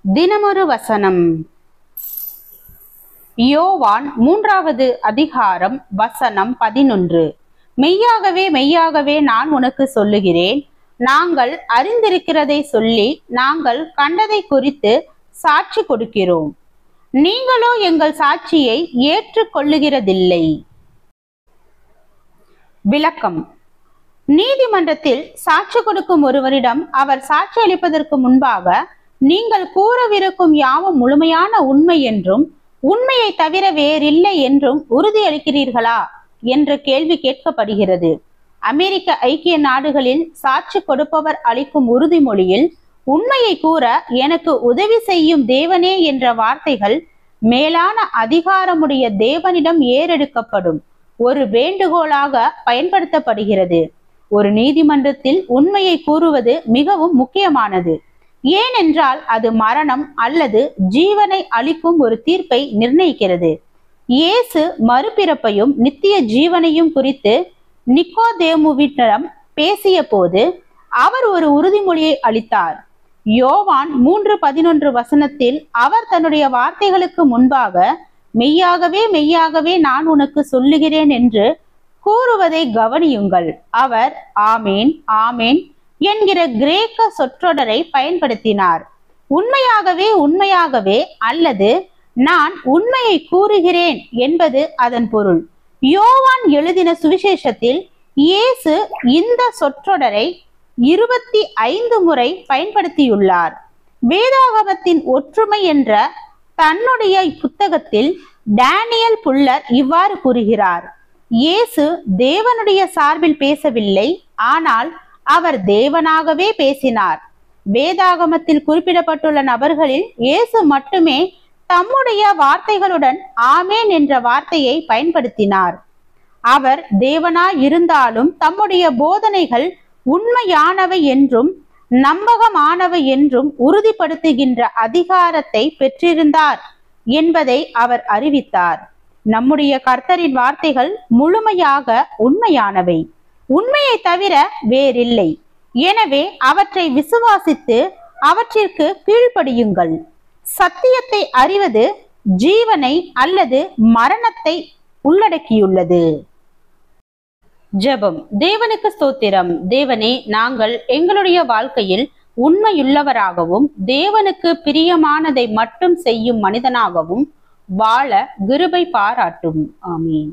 தினமொரு வசனம். யோவான் 3வது அதிகாரம் வசனம் 11. மெய்யாகவே மெய்யாகவே நான் உனக்கு சொல்லுகிறேன், நாங்கள் அறிந்திருக்கிறதை சொல்லி நாங்கள் கண்டதை குறித்து சாட்சி கொடுக்கிறோம், நீங்களோ எங்கள் சாட்சியை ஏற்றுக்கொள்ளுகிறதில்லை. விளக்கம். நீதிமன்றத்தில் சாட்சி கொடுக்கும் ஒருவரிடம் அவர் சாட்சி அளிப்பதற்கு முன்பாக, நீங்கள் கூறவிருக்கும் யாவும் முழுமையான உண்மை என்றும் உண்மையை தவிர வேறில்லை என்றும் உறுதியளிக்கிறீர்களா என்ற கேள்வி கேட்கப்படுகிறது. அமெரிக்க ஐக்கிய நாடுகளில் சாட்சி கொடுப்பவர் அளிக்கும் உறுதிமொழியில் உண்மையை கூற எனக்கு உதவி செய்யும் தேவனே என்ற வார்த்தைகள் மேலான அதிகாரமுடைய தேவனிடம் ஏறெடுக்கப்படும் ஒரு வேண்டுகோளாக பயன்படுத்தப்படுகிறது. ஒரு நீதிமன்றத்தில் உண்மையை கூறுவது மிகவும் முக்கியமானது. ஏனென்றால் அது மரணம் அல்லது ஜீவனை அளிக்கும் ஒரு தீர்ப்பை நிர்ணயிக்கிறது. இயேசு மறுபிறப்பையும் நித்திய ஜீவனையும் குறித்து நிக்கோதேமுவிடம் பேசிய போது அவர் ஒரு உறுதிமொழியை அளித்தார். யோவான் 3:11 வசனத்தில் அவர் தன்னுடைய வார்த்தைகளுக்கு முன்பாக மெய்யாகவே மெய்யாகவே நான் உனக்கு சொல்லுகிறேன் என்று கூறுவதை கவனியுங்கள். அவர் ஆமேன் ஆமேன் என்கிற கிரேக்க சொற்றொடரை பயன்படுத்தினார். உண்மையாகவே உண்மையாகவே அல்லது நான் உண்மையை கூறுகிறேன் என்பது அதன் பொருள். யோவான் எழுதின சுவிசேஷத்தில் இயேசு இந்த சொற்றொடரை 25 முறை பயன்படுத்தியுள்ளார். வேதாகமத்தின் ஒற்றுமை என்ற தன்னுடைய புத்தகத்தில் டேனியல் புல்லர் இவ்வாறு கூறுகிறார், இயேசு தேவனுடைய சார்பில் பேசவில்லை, ஆனால் அவர் தேவனாகவே பேசினார். வேதாகமத்தில் குறிப்பிடப்பட்டுள்ள நபர்களில் இயேசு மட்டுமே தம்முடைய வார்த்தைகளுடன் ஆமேன் என்ற வார்த்தையை பயன்படுத்தினார். அவர் தேவனாய் இருந்தாலும் தம்முடைய போதனைகள் உண்மையானவை என்றும் நம்பகமானவை என்றும் உறுதிப்படுத்துகின்ற அதிகாரத்தை பெற்றிருந்தார் என்பதை அவர் அறிவித்தார். நம்முடைய கர்த்தரின் வார்த்தைகள் முழுமையாக உண்மையானவை, உண்மையை தவிர வேறில்லை. எனவே அவற்றை விசுவாசித்து அவற்றிற்கு கீழ்ப்படியுங்கள். சத்தியத்தை அறிவது ஜீவனை அல்லது மரணத்தை உள்ளடக்கியுள்ளது. ஜெபம். தேவனுக்கு ஸ்தோத்திரம். தேவனே, நாங்கள் எங்களுடைய வாழ்க்கையில் உண்மையுள்ளவராகவும் தேவனுக்கு பிரியமானதை மட்டும் செய்யும் மனிதனாகவும் வாழ கிருபை பாராட்டும். ஆமீன்.